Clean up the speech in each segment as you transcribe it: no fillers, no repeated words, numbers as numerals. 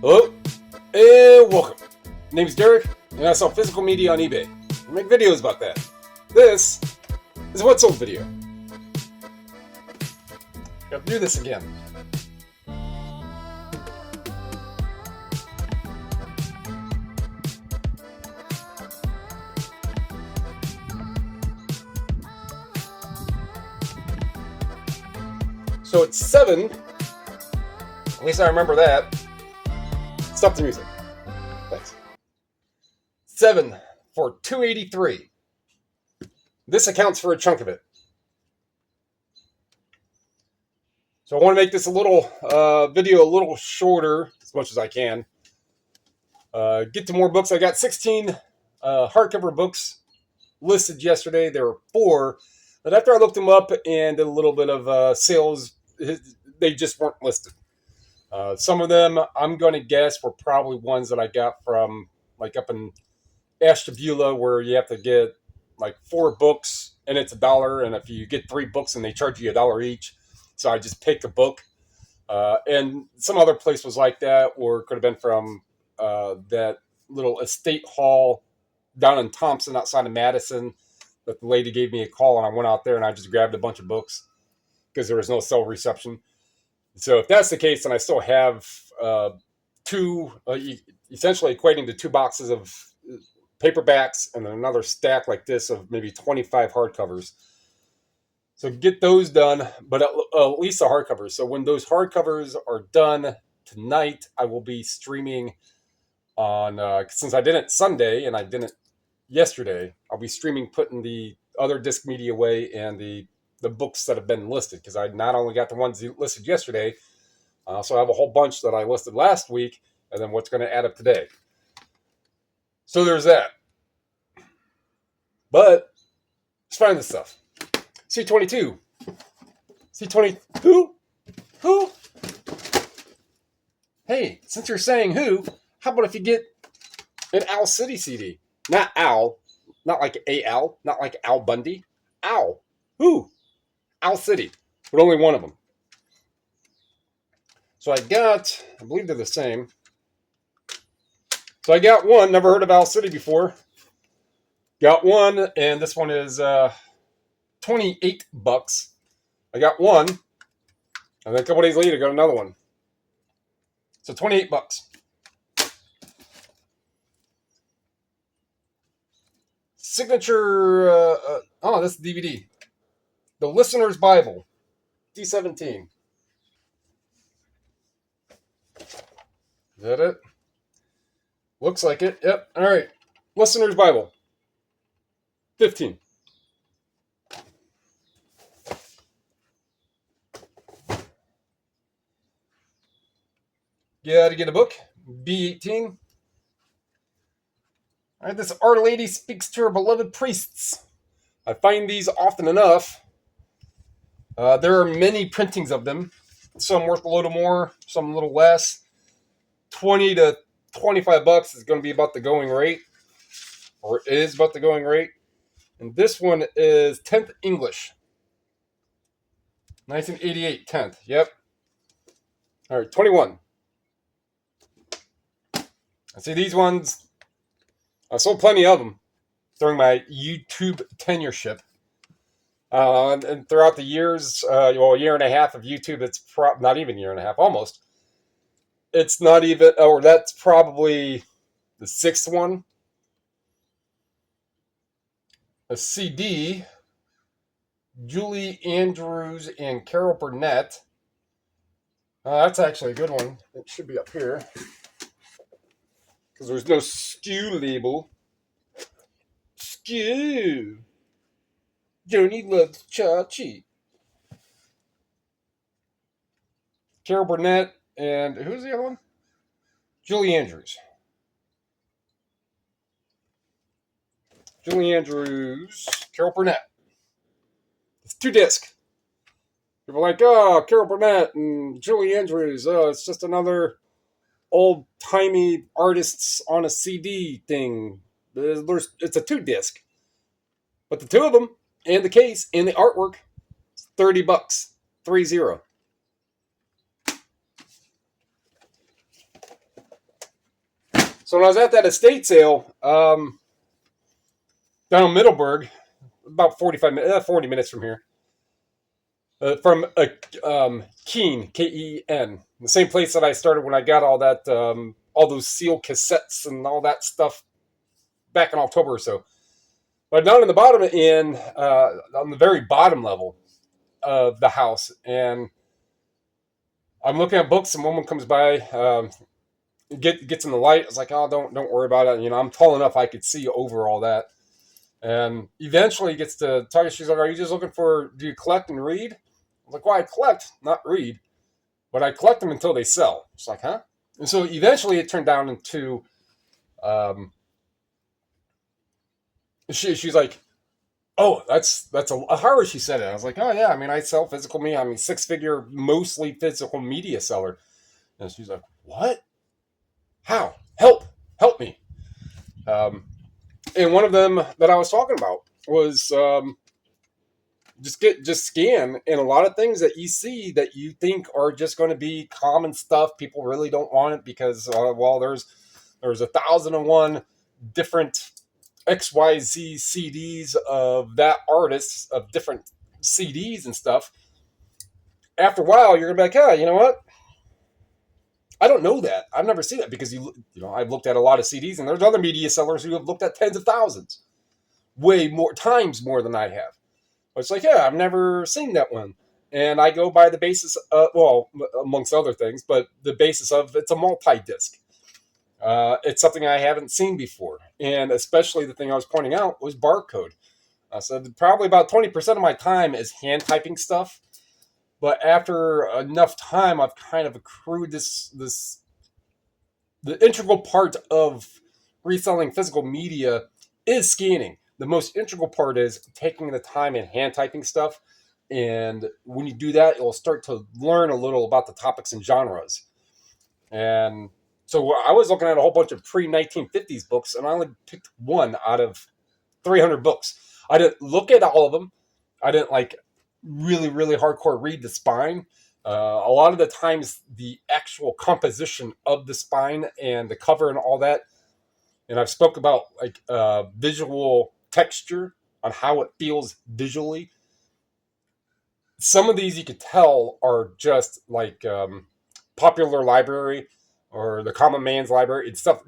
Hello, and welcome. My name is Derek, and I sell physical media on eBay. I make videos about that. This is a What Sold video. Got to do this again. So it's 7. At least I remember that. Stop the music. Thanks. 7 for 283. This accounts for a chunk of it. So I want to make this a little video a little shorter as much as I can. Get to more books. I got 16 hardcover books listed yesterday. There were 4, but after I looked them up and did a little bit of sales, they just weren't listed. Some of them, I'm going to guess, were probably ones that I got from like up in Ashtabula, where you have to get like 4 books and it's $1. And if you get 3 books and they charge you $1 each. So I just picked a book. And some other place was like that, or it could have been from that little estate hall down in Thompson outside of Madison. But the lady gave me a call and I went out there and I just grabbed a bunch of books because there was no cell reception. So if that's the case, then I still have 2, essentially equating to 2 boxes of paperbacks and then another stack like this of maybe 25 hardcovers. So get those done, but at least the hardcovers. So when those hardcovers are done tonight, I will be streaming on, since I didn't Sunday and I didn't yesterday, I'll be streaming, putting the other disc media away and the books that have been listed, because I not only got the ones listed yesterday, so I have a whole bunch that I listed last week, and then what's going to add up today. So there's that. But let's find this stuff. C22. C20. Who? Hey, since you're saying who, how about if you get an Owl City CD? Not Owl. Not like A-L. Not like Al Bundy. Owl. Who? Owl City, but only one of them. So I believe they're the same. So I got one, never heard of Owl City before. Got one, and this one is $28. I got one, and then a couple days later, I got another one. So $28. Signature, this is DVD. The Listener's Bible, D17. Is that it? Looks like it. Yep. All right. Listener's Bible, 15. Gotta get a book, B18. All right. This Our Lady Speaks to Her Beloved Priests. I find these often enough. There are many printings of them. Some worth a little more, some a little less. $20 to $25 is going to be about the going rate, or it is about the going rate. And this one is 10th English, 1988, 10th. Yep. All right, 21. I see these ones. I sold plenty of them during my YouTube tenureship. And throughout the years, a year and a half of YouTube, it's not even a year and a half, almost. It's not even, or that's probably the 6th one. A CD, Julie Andrews and Carol Burnett. That's actually a good one. It should be up here, because there's no SKU label. SKU. Joni loves Chachi. Carol Burnett, and who's the other one? Julie Andrews. Julie Andrews, Carol Burnett. It's 2 disc. People are like, oh, Carol Burnett and Julie Andrews. Oh, it's just another old-timey artists on a CD thing. It's a 2 disc. But the 2 of them, and the case, and the artwork, $30. 30. So when I was at that estate sale down in Middleburg, about 40 minutes from here, from Keene, Ken, the same place that I started when I got all that, all those seal cassettes and all that stuff back in October or so. But down in the bottom end, on the very bottom level of the house, and I'm looking at books, and one comes by, gets in the light. I was like, oh, don't worry about it. I'm tall enough I could see over all that. And eventually gets to talking. She's like, are you just looking do you collect and read? I was like, well, I collect, not read. But I collect them until they sell. It's like, huh? And so eventually it turned down into, she's like, oh, that's how she said it. I was like, oh yeah, I sell physical media. I'm a 6-figure, mostly physical media seller. And she's like, what? How? Help me. And one of them that I was talking about was just scan, and a lot of things that you see that you think are just going to be common stuff, people really don't want it because there's 1,001 different XYZ CDs of that artist, of different CDs and stuff. After a while, you're gonna be like, you know what? I don't know that. I've never seen that because I've looked at a lot of CDs, and there's other media sellers who have looked at tens of thousands, way more times more than I have. But it's like, yeah, I've never seen that one, and I go by the basis of, well, amongst other things, but the basis of it's a multi-disc. It's something I haven't seen before, and especially the thing I was pointing out was barcode. So probably about 20% of my time is hand typing stuff. But after enough time, I've kind of accrued the integral part of reselling physical media is scanning. The most integral part is taking the time and hand typing stuff. And when you do that, you'll start to learn a little about the topics and genres. And so I was looking at a whole bunch of pre-1950s books, and I only picked one out of 300 books. I didn't look at all of them. I didn't really, really hardcore read the spine. A lot of the times, the actual composition of the spine and the cover and all that, and I've spoke about visual texture on how it feels visually. Some of these you could tell are just Popular Library or the Common Man's Library. It's stuff,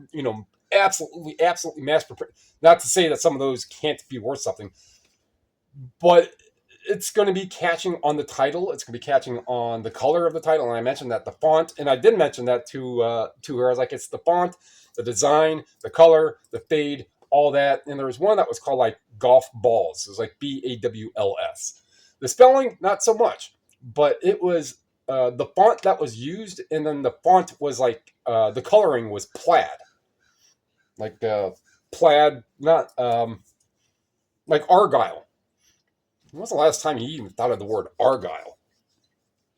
absolutely mass prepared. Not to say that some of those can't be worth something, but it's going to be catching on the title. It's going to be catching on the color of the title. And I mentioned that the font, and I did mention that to her. I was like, it's the font, the design, the color, the fade, all that. And there was one that was called golf balls. It was like BAWLS. The spelling, not so much, but it was the font that was used. And then the font was the coloring was plaid, plaid, not argyle. When was the last time you even thought of the word argyle?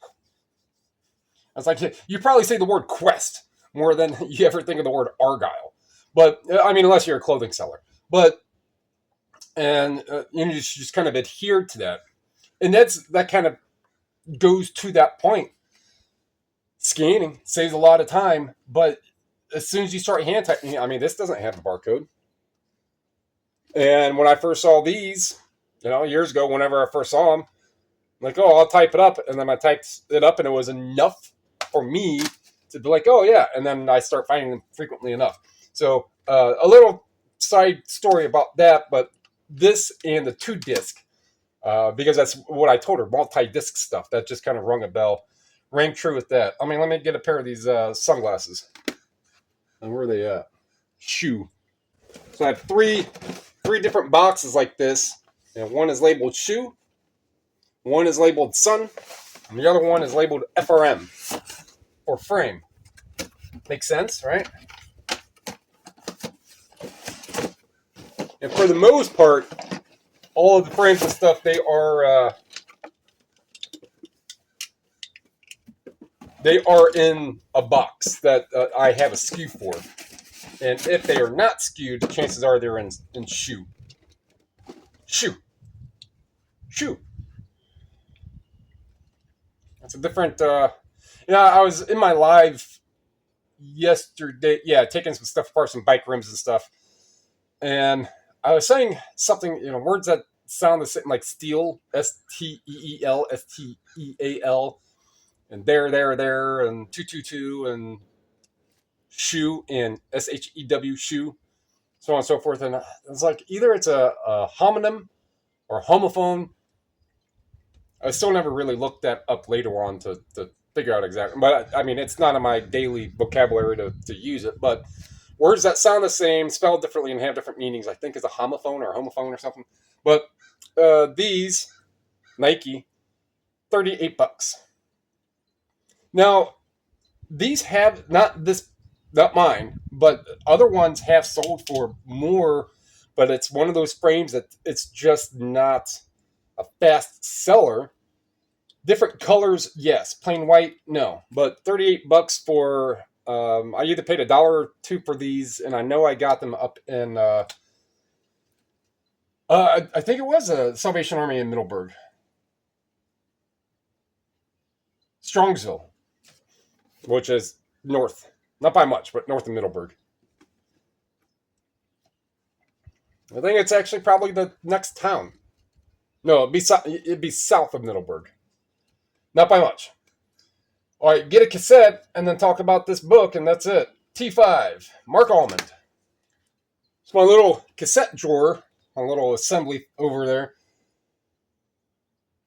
I was like, you probably say the word quest more than you ever think of the word argyle. But, unless you're a clothing seller. But, and you just kind of adhere to that. And that kind of goes to that point. Scanning saves a lot of time, but as soon as you start hand typing, this doesn't have a barcode. And when I first saw these, years ago, whenever I first saw them, I'll type it up. And then I typed it up, and it was enough for me to be like, oh, yeah. And then I start finding them frequently enough. So a little side story about that, but this and the 2-disc, because that's what I told her, multi-disc stuff. That just kind of rang true with that. Let me get a pair of these sunglasses. And where are they at? Shoe. So I have three different boxes like this. And one is labeled shoe, one is labeled sun, and the other one is labeled FRM, or frame. Makes sense, right? And for the most part, all of the frames and stuff, they are in a box that I have a SKU for. And if they are not skewed, chances are they're in shoe. That's a different. I was in my live yesterday. Yeah, taking some stuff apart, some bike rims and stuff. And I was saying something, words that sound the same, like steel, Steel, Steal, and there, and 222, and shoe, and Shew, shoe, so on and so forth. And it's like either it's a homonym or homophone. I still never really looked that up later on to figure out exactly. But I mean, it's not in my daily vocabulary to use it. But words that sound the same, spelled differently, and have different meanings, I think is a homophone or homophone or something. But these Nike, $38. Now, these have not mine, but other ones have sold for more. But it's one of those frames that it's just not a fast seller. Different colors, yes. Plain white, no. But $38 for I either paid $1 or $2 for these, and I know I got them up in I think it was a Salvation Army in Middleburg, Strongsville, which is north, not by much, but north of Middleburg. I think it's actually probably the next town. No, it'd be south of Middleburg. Not by much. All right, get a cassette and then talk about this book, and that's it. T5, Mark Almond. It's my little cassette drawer, my little assembly over there.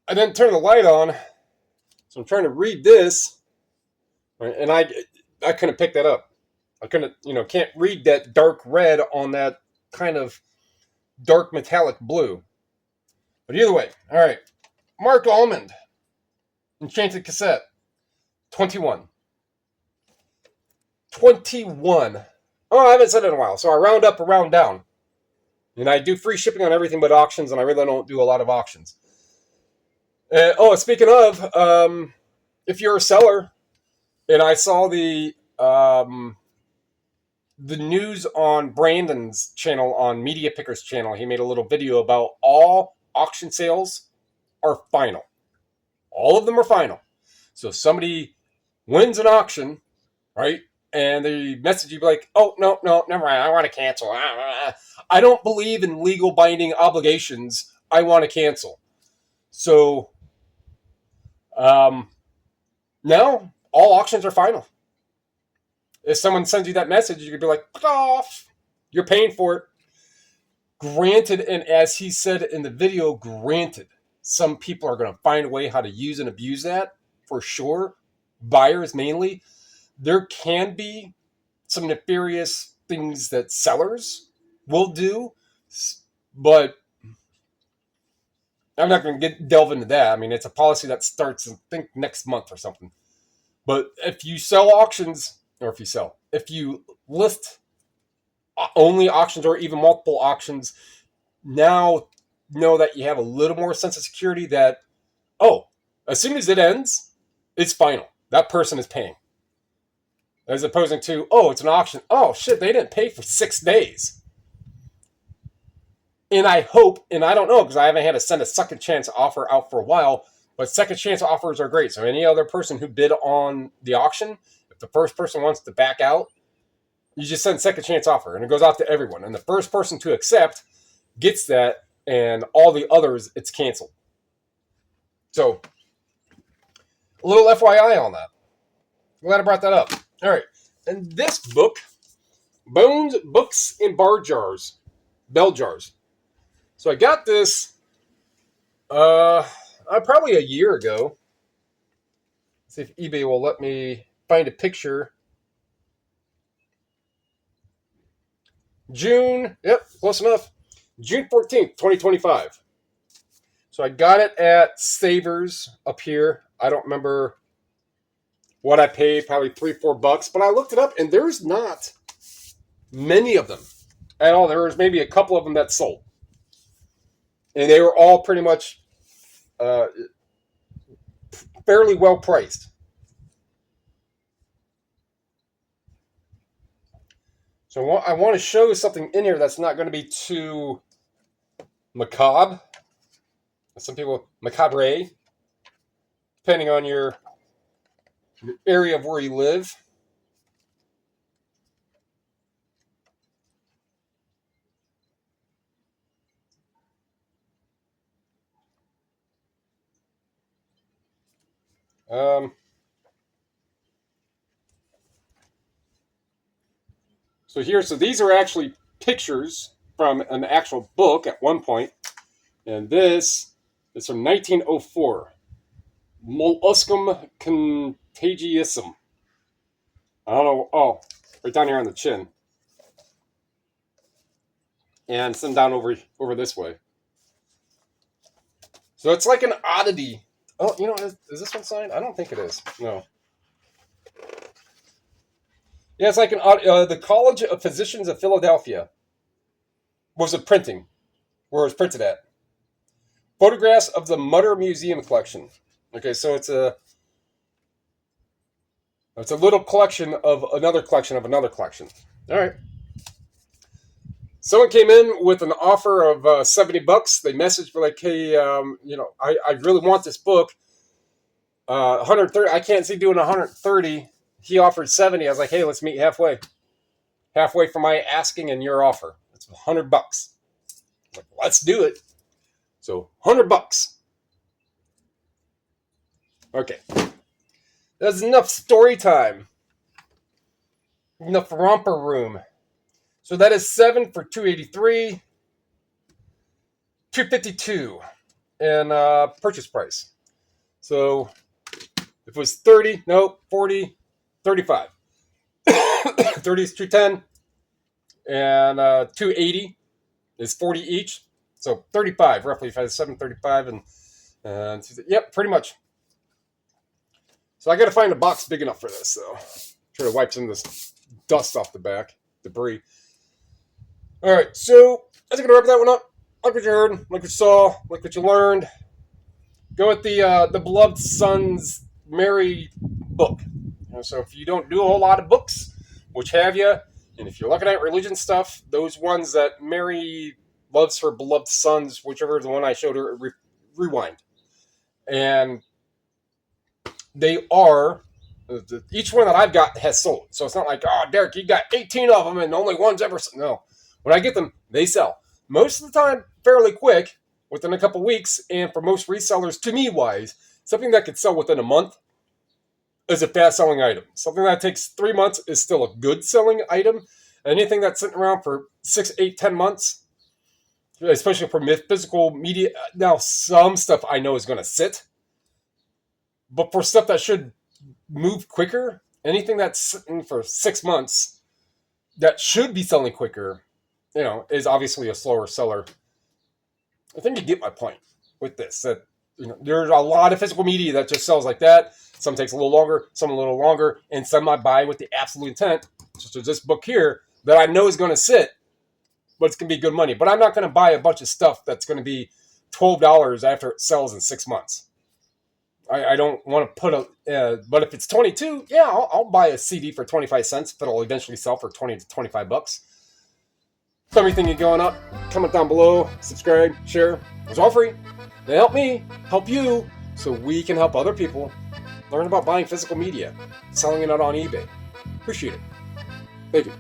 I didn't turn the light on, so I'm trying to read this, and I couldn't pick that up. I couldn't, can't read that dark red on that kind of dark metallic blue. But either way, all right. Mark Almond, Enchanted Cassette, 21. 21. Oh, I haven't said it in a while, so I round up or round down. And I do free shipping on everything but auctions, and I really don't do a lot of auctions. Speaking of, if you're a seller, and I saw the news on Brandon's channel, on Media Picker's channel, he made a little video about all auction sales are final. All of them are final. So if somebody wins an auction, right, and they message you like, oh, no, never mind, I want to cancel. I don't believe in legal binding obligations. I want to cancel. So now all auctions are final. If someone sends you that message, you could be like, fuck off. You're paying for it. Granted, and as he said in the video, granted, some people are going to find a way how to use and abuse that, for sure. Buyers mainly. There can be some nefarious things that sellers will do, but I'm not going to delve into that. I mean, it's a policy that starts, I think, next month or something. But if you sell auctions, or if you list only auctions or even multiple auctions, now know that you have a little more sense of security that, as soon as it ends, it's final. That person is paying. As opposed to, it's an auction. Oh, shit, they didn't pay for 6 days. And I hope, and I don't know, because I haven't had to send a second chance offer out for a while, but second chance offers are great. So any other person who bid on the auction, if the first person wants to back out, you just send second chance offer, and it goes out to everyone. And the first person to accept gets that, and all the others, it's canceled. So, a little FYI on that. Glad I brought that up. All right. And this book, Bones, Books, and Bell Jars. So I got this probably a year ago. Let's see if eBay will let me find a picture. June, close enough. June 14th, 2025. So I got it at Savers up here. I don't remember what I paid, probably $3-4, but I looked it up and there's not many of them at all. There was maybe a couple of them that sold. And they were all pretty much fairly well priced. So I want to show something in here that's not going to be too macabre. Some people, macabre, depending on your area of where you live. Um, so these are actually pictures from an actual book at one point, and this is from 1904, Molluscum contagiosum. I don't know. Oh, right down here on the chin, and some down over this way. So it's like an oddity. Oh, is this one signed? I don't think it is. No. Yeah, it's like the College of Physicians of Philadelphia was a printing, where it was printed at. Photographs of the Mutter Museum collection. Okay, so it's a little collection of another collection of another collection. All right. Someone came in with an offer of $70. They messaged for like, hey, I really want this book. 130. I can't see doing 130. He offered 70. I was like, hey, let's meet halfway. Halfway from my asking and your offer. It's $100. Like, let's do it. So $100. Okay. That's enough story time. Enough romper room. So that is 7 for $283, $252 and purchase price. So if it was 30, no, 40, 35. 30 is 210 and 280 is 40 each. So 35 roughly. If I had 735 and yep, pretty much. So I got to find a box big enough for this. So try to wipe some of this dust off the back, debris. All right, so that's gonna wrap that one up. Like what you heard, like what you saw, like what you learned. Go with the Beloved Sons Mary book. So if you don't do a whole lot of books, which have you, and if you're looking at religion stuff, those ones that Mary loves her beloved sons, whichever the one I showed her, rewind, and they are. Each one that I've got has sold, so it's not like, oh, Derek, you got 18 of them and only one's ever sold. No. When I get them, they sell. Most of the time, fairly quick, within a couple weeks. And for most resellers, to me wise, something that could sell within a month is a fast-selling item. Something that takes 3 months is still a good-selling item. Anything that's sitting around for 6, 8, 10 months, especially for physical media. Now, some stuff I know is going to sit. But for stuff that should move quicker, anything that's sitting for 6 months that should be selling quicker, is obviously a slower seller. I think you get my point with this. That there's a lot of physical media that just sells like that. Some takes a little longer, and some I buy with the absolute intent, such as this book here, that I know is going to sit, but it's going to be good money. But I'm not going to buy a bunch of stuff that's going to be $12 after it sells in 6 months. I don't want to put but if it's 22, yeah, I'll buy a CD for 25 cents, but it'll eventually sell for 20 to 25 bucks. Everything you going up, comment down below, subscribe, share. It's all free. They help me, help you, so we can help other people learn about buying physical media, selling it out on eBay. Appreciate it. Thank you.